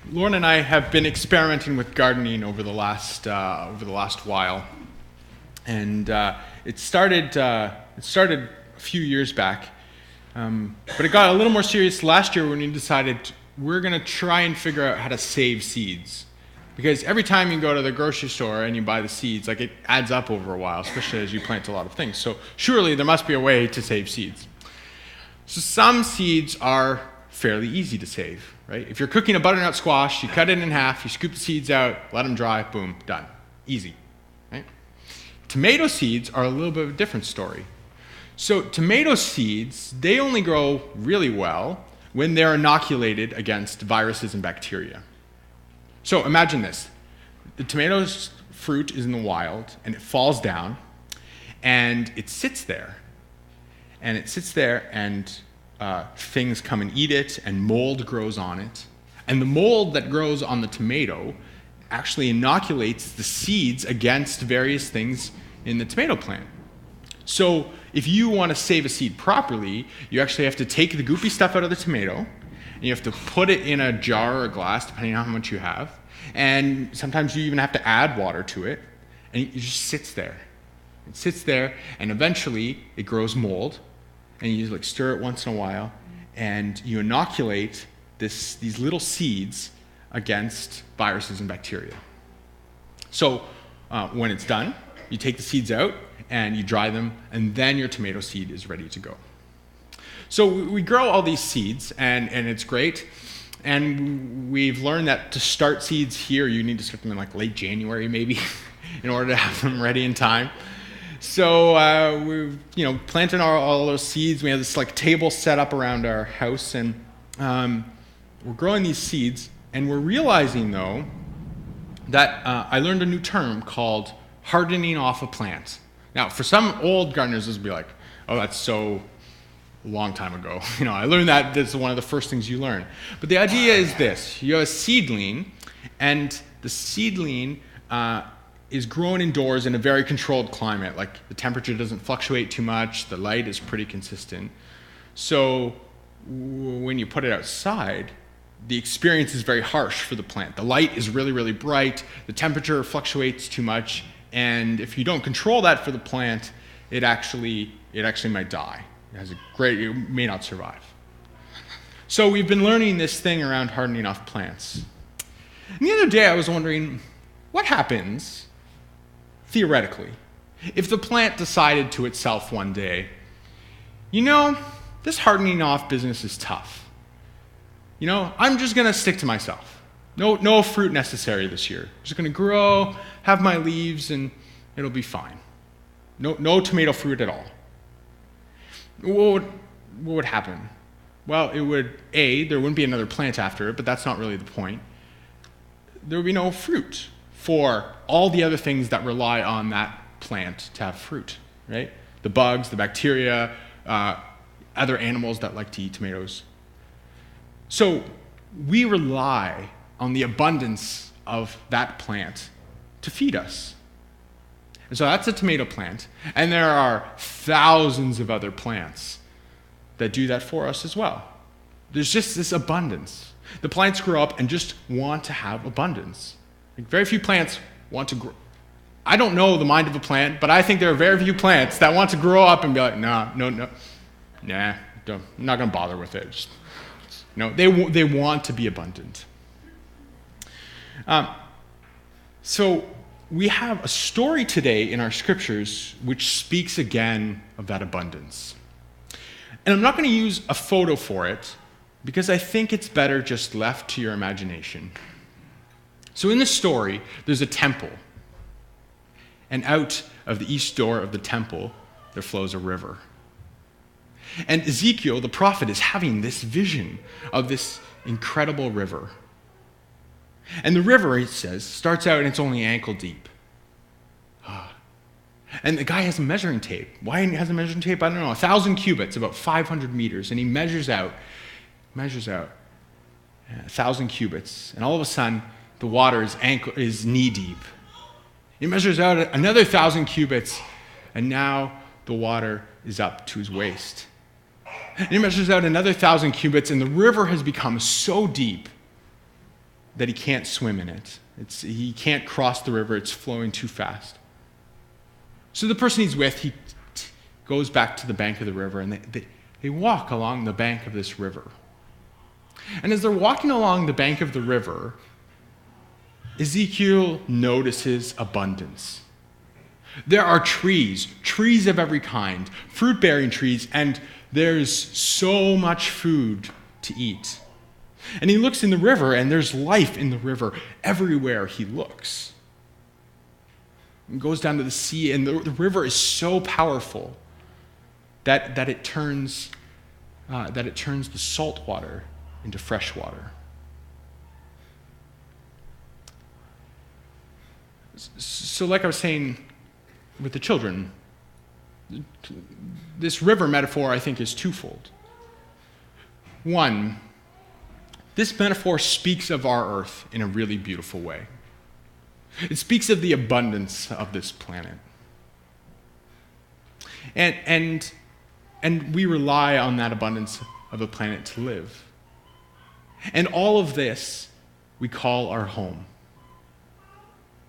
Lauren and I have been experimenting with gardening over the last while, and it started a few years back, but it got a little more serious last year when we decided we're going to try and figure out how to save seeds, because every time you go to the grocery store and you buy the seeds, like, it adds up over a while, especially as you plant a lot of things. So surely there must be a way to save seeds. So some seeds are fairly easy to save, right? If you're cooking a butternut squash, you cut it in half, you scoop the seeds out, let them dry, boom, done. Easy, right? Tomato seeds are a little bit of a different story. So tomato seeds, they only grow really well when they're inoculated against viruses and bacteria. So imagine this. The tomato fruit is in the wild, and it falls down, and it sits there. And things come and eat it, and mold grows on it. And the mold that grows on the tomato actually inoculates the seeds against various things in the tomato plant. So if you want to save a seed properly, you actually have to take the goopy stuff out of the tomato, and you have to put it in a jar or a glass, depending on how much you have. And sometimes you even have to add water to it, and it just sits there. It sits there, and eventually it grows mold, and you stir it once in a while, and you inoculate these little seeds against viruses and bacteria. So when it's done, you take the seeds out and you dry them, and then your tomato seed is ready to go. So we grow all these seeds, and it's great. And we've learned that to start seeds here, you need to start them in late January maybe, in order to have them ready in time. So we've planted all those seeds. We have this table set up around our house, and we're growing these seeds. And we're realizing, though, that I learned a new term called hardening off a plant. Now, for some old gardeners, this would be like, oh, that's so long time ago. I learned that. That's one of the first things you learn. But the idea is this: you have a seedling, and the seedling is grown indoors in a very controlled climate. The temperature doesn't fluctuate too much, the light is pretty consistent. So when you put it outside, the experience is very harsh for the plant. The light is really, really bright, the temperature fluctuates too much, and if you don't control that for the plant, it actually might die. It may not survive. So we've been learning this thing around hardening off plants. And the other day I was wondering, what happens theoretically if the plant decided to itself one day, this hardening off business is tough. I'm just going to stick to myself. No fruit necessary this year. I'm just going to grow, have my leaves, and it'll be fine. No tomato fruit at all. What would happen? Well, there wouldn't be another plant after it, but that's not really the point. There would be no fruit for all the other things that rely on that plant to have fruit, right? The bugs, the bacteria, other animals that like to eat tomatoes. So we rely on the abundance of that plant to feed us. And so that's a tomato plant. And there are thousands of other plants that do that for us as well. There's just this abundance. The plants grow up and just want to have abundance. Very few plants want to grow. I don't know the mind of a plant, but I think there are very few plants that want to grow up and be like, no, I'm not going to bother with it. They want to be abundant. So we have a story today in our scriptures which speaks again of that abundance. And I'm not going to use a photo for it because I think it's better just left to your imagination. So in the story, there's a temple. And out of the east door of the temple, there flows a river. And Ezekiel, the prophet, is having this vision of this incredible river. And the river, it says, starts out and it's only ankle deep. And the guy has a measuring tape. Why he has a measuring tape? I don't know. 1,000 cubits, about 500 meters. And he measures out 1,000 cubits. And all of a sudden, the water is knee deep. He measures out another 1,000 cubits, and now the water is up to his waist. And he measures out another 1,000 cubits, and the river has become so deep that he can't swim in it. He can't cross the river. It's flowing too fast. So the person he's with, he goes back to the bank of the river, and they walk along the bank of this river. And as they're walking along the bank of the river, Ezekiel notices abundance. There are trees of every kind, fruit-bearing trees, and there's so much food to eat. And he looks in the river, and there's life in the river everywhere he looks. He goes down to the sea, and the river is so powerful that it turns the salt water into fresh water. So like I was saying with the children, this river metaphor, I think, is twofold. One, this metaphor speaks of our earth in a really beautiful way. It speaks of the abundance of this planet. And we rely on that abundance of a planet to live. And all of this we call our home.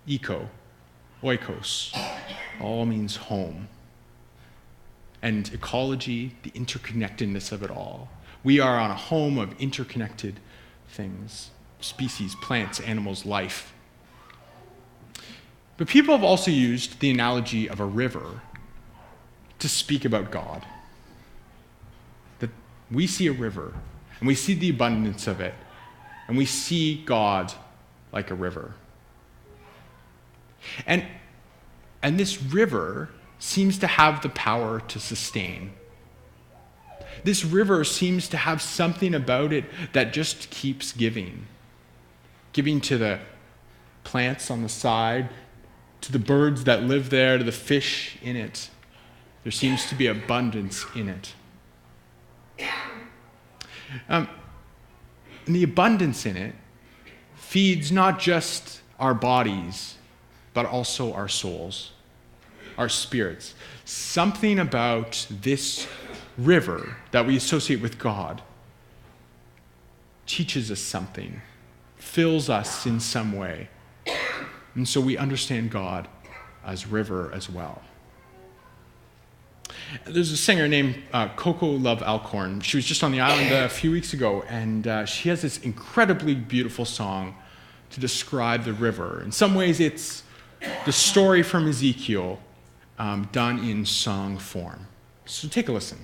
Eco, oikos, all means home. And ecology, the interconnectedness of it all. We are on a home of interconnected things, species, plants, animals, life. But people have also used the analogy of a river to speak about God. That we see a river, and we see the abundance of it, and we see God like a river. And this river seems to have the power to sustain. This river seems to have something about it that just keeps giving. Giving to the plants on the side, to the birds that live there, to the fish in it. There seems to be abundance in it. And the abundance in it feeds not just our bodies, but also our souls, our spirits. Something about this river that we associate with God teaches us something, fills us in some way. And so we understand God as river as well. There's a singer named Coco Love Alcorn. She was just on the island a few weeks ago, and she has this incredibly beautiful song to describe the river. In some ways, it's the story from Ezekiel done in song form. So take a listen.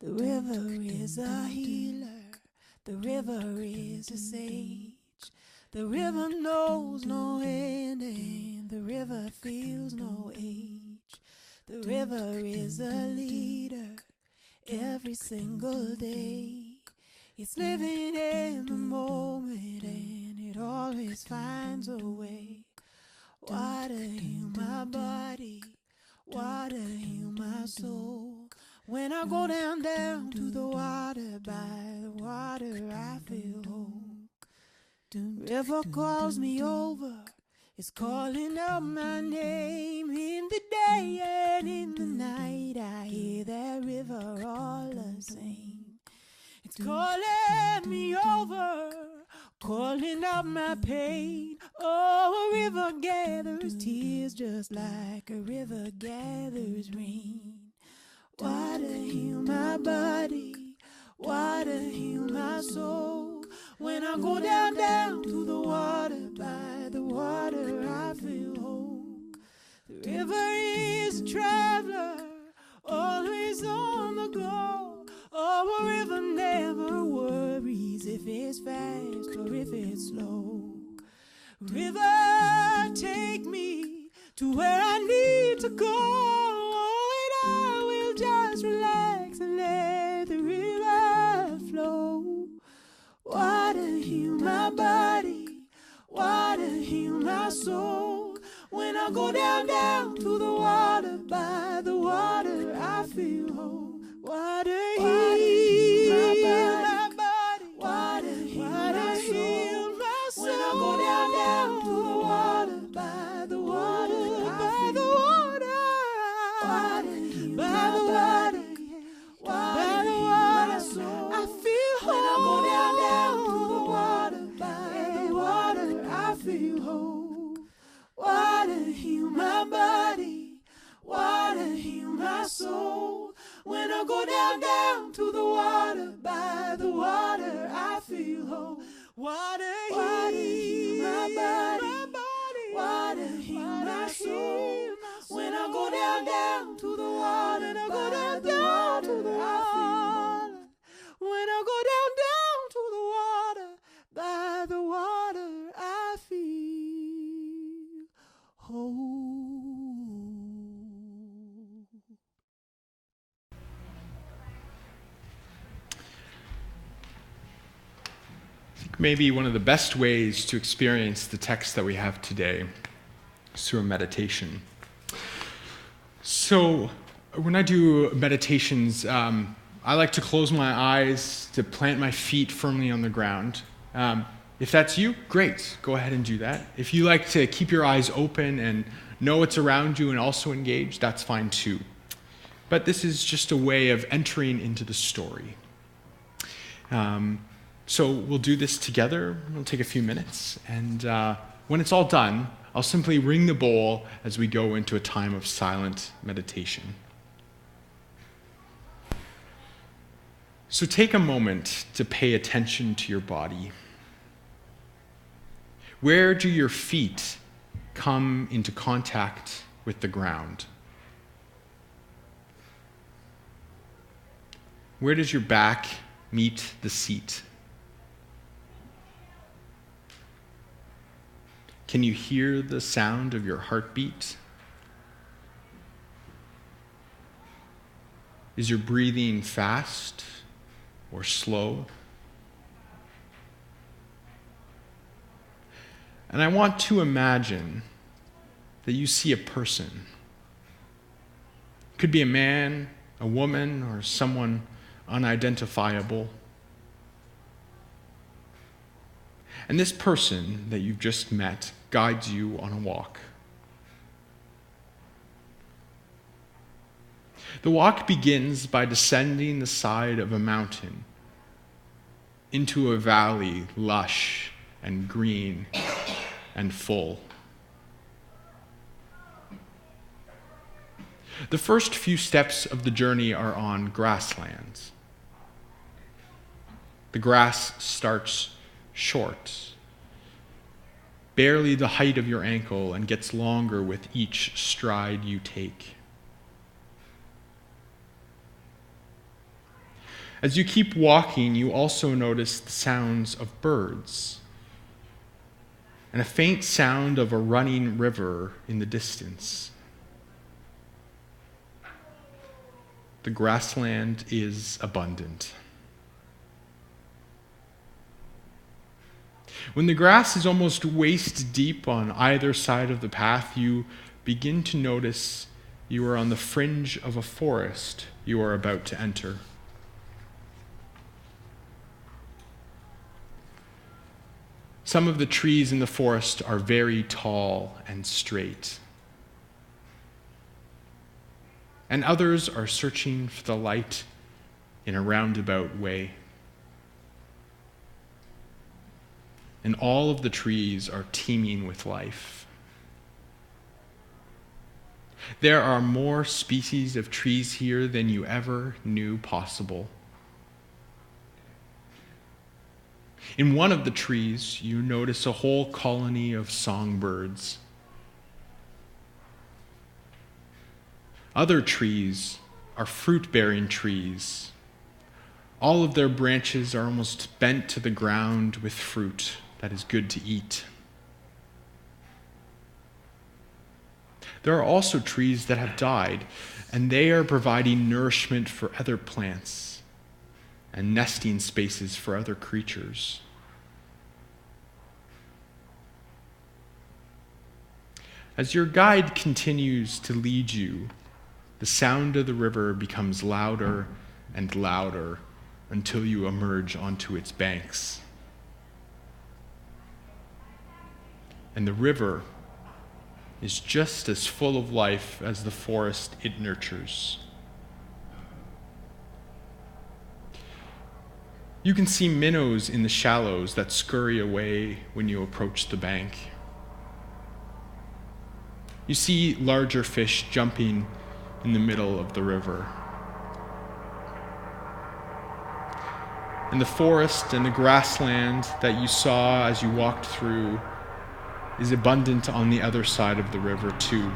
The river is a healer, the river is a sage. The river knows no end and the river feels no age. The river is a leader every single day. It's living in the moment and it always finds a way. Water heal my body, water heal my soul. When I go down to the water, by the water I feel whole. River calls me over, it's calling out my name. In the day and in the night I hear that river all the same. It's calling me over, calling out my pain. Oh, a river gathers tears just like a river gathers rain. Water heal my body, water heal my soul. When I go down to the water, by the water I feel whole. The river is a traveler, always on the go. Oh, a river never worries if it's it's fast or if it's slow. River, take me to where I need to go, and I will just relax and let the river flow. Water, heal my body. Water, heal my soul. When I go down, down to the water, by the water, I feel whole. Water, heal my body. Water, heal my soul. When I go down, down to the water, by the water, by the water, water, heal by the water, by the water, I feel whole. When I go down, down to the water, by the water, I feel whole. Water, heal my body. Water, heal my soul. When I go down, down to the water, by the water, I feel whole. Water, heal my body. Water, heal my soul. When I go down, down to the water, and I go down, down to the water. When I go down, down to the water, by the water, I feel whole. I think maybe one of the best ways to experience the text that we have today is through a meditation. So when I do meditations, I like to close my eyes, to plant my feet firmly on the ground. If that's you, great, go ahead and do that. If you like to keep your eyes open and know what's around you and also engage, that's fine too. But this is just a way of entering into the story. So we'll do this together. It'll take a few minutes. And when it's all done, I'll simply ring the bowl as we go into a time of silent meditation. So take a moment to pay attention to your body. Where do your feet come into contact with the ground? Where does your back meet the seat? Can you hear the sound of your heartbeat? Is your breathing fast or slow? And I want to imagine that you see a person. It could be a man, a woman, or someone unidentifiable. And this person that you've just met guides you on a walk. The walk begins by descending the side of a mountain into a valley lush and green and full. The first few steps of the journey are on grasslands. The grass starts short, barely the height of your ankle, and gets longer with each stride you take. As you keep walking, you also notice the sounds of birds and a faint sound of a running river in the distance. The grassland is abundant. When the grass is almost waist deep on either side of the path, you begin to notice you are on the fringe of a forest you are about to enter. Some of the trees in the forest are very tall and straight, and others are searching for the light in a roundabout way. And all of the trees are teeming with life. There are more species of trees here than you ever knew possible. In one of the trees, you notice a whole colony of songbirds. Other trees are fruit-bearing trees, All of their branches are almost bent to the ground with fruit that is good to eat. There are also trees that have died, and they are providing nourishment for other plants and nesting spaces for other creatures. As your guide continues to lead you, the sound of the river becomes louder and louder until you emerge onto its banks. And the river is just as full of life as the forest it nurtures. You can see minnows in the shallows that scurry away when you approach the bank. You see larger fish jumping in the middle of the river. And the forest and the grassland that you saw as you walked through is abundant on the other side of the river too.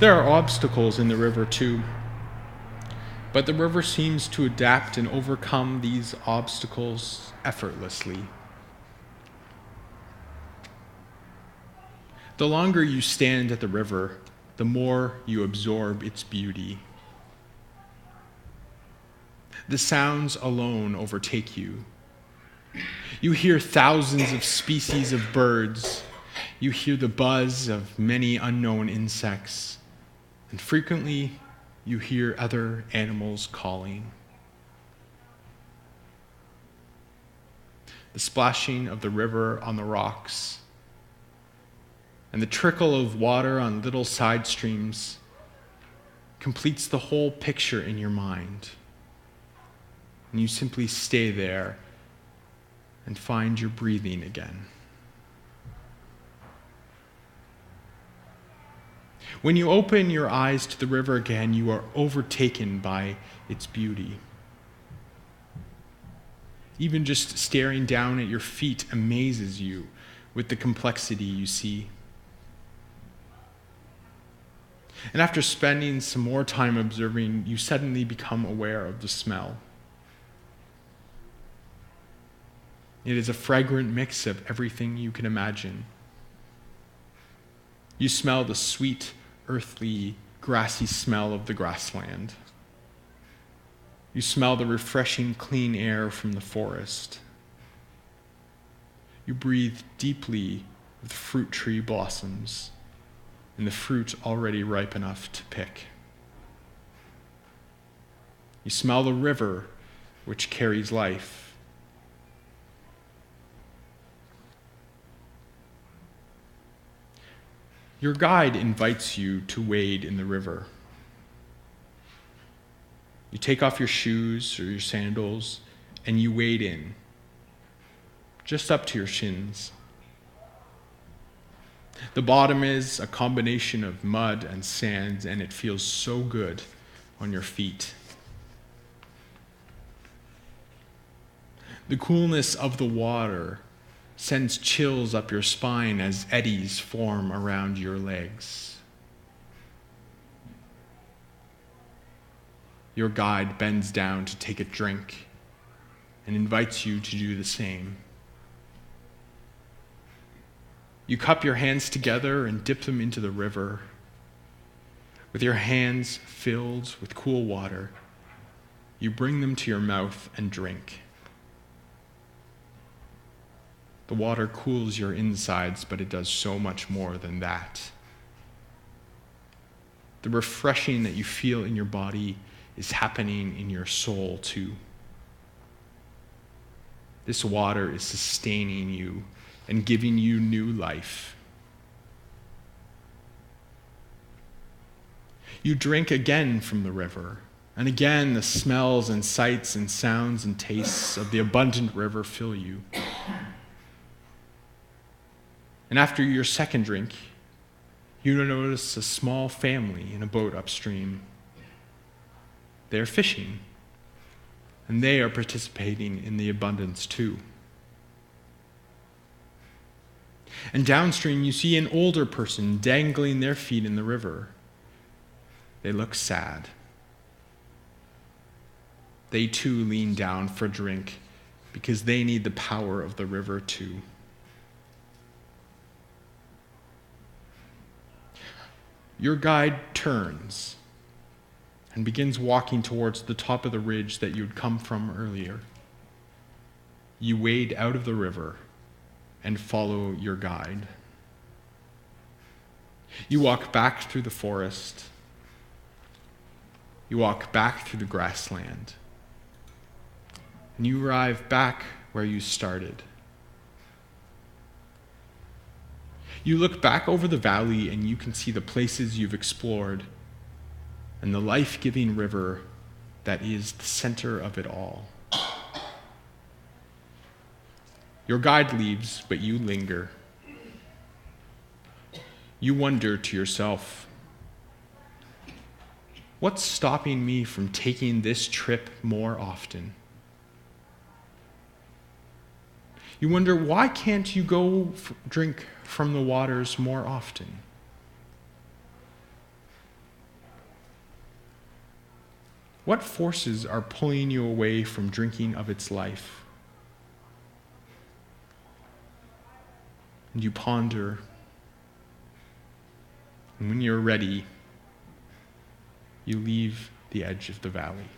There are obstacles in the river too, but the river seems to adapt and overcome these obstacles effortlessly. The longer you stand at the river, the more you absorb its beauty. The sounds alone overtake you. You hear thousands of species of birds. You hear the buzz of many unknown insects. And frequently, you hear other animals calling. The splashing of the river on the rocks and the trickle of water on little side streams completes the whole picture in your mind. And you simply stay there and find your breathing again. When you open your eyes to the river again, you are overtaken by its beauty. Even just staring down at your feet amazes you with the complexity you see. And after spending some more time observing, you suddenly become aware of the smell. It is a fragrant mix of everything you can imagine. You smell the sweet, earthly, grassy smell of the grassland. You smell the refreshing, clean air from the forest. You breathe deeply of the fruit tree blossoms and the fruit already ripe enough to pick. You smell the river which carries life. Your guide invites you to wade in the river. You take off your shoes or your sandals and you wade in, just up to your shins. The bottom is a combination of mud and sand, and it feels so good on your feet. The coolness of the water sends chills up your spine as eddies form around your legs. Your guide bends down to take a drink and invites you to do the same. You cup your hands together and dip them into the river. With your hands filled with cool water, you bring them to your mouth and drink. The water cools your insides, but it does so much more than that. The refreshing that you feel in your body is happening in your soul too. This water is sustaining you and giving you new life. You drink again from the river, and again the smells and sights and sounds and tastes of the abundant river fill you. And after your second drink, you notice a small family in a boat upstream. They are fishing, and they are participating in the abundance too. And downstream, you see an older person dangling their feet in the river. They look sad. They too lean down for a drink because they need the power of the river too. Your guide turns and begins walking towards the top of the ridge that you'd come from earlier. You wade out of the river and follow your guide. You walk back through the forest. You walk back through the grassland. And you arrive back where you started. You look back over the valley and you can see the places you've explored and the life-giving river that is the center of it all. Your guide leaves, but you linger. You wonder to yourself, what's stopping me from taking this trip more often? You wonder, why can't you go drink from the waters more often? What forces are pulling you away from drinking of its life? And you ponder, and when you're ready, you leave the edge of the valley.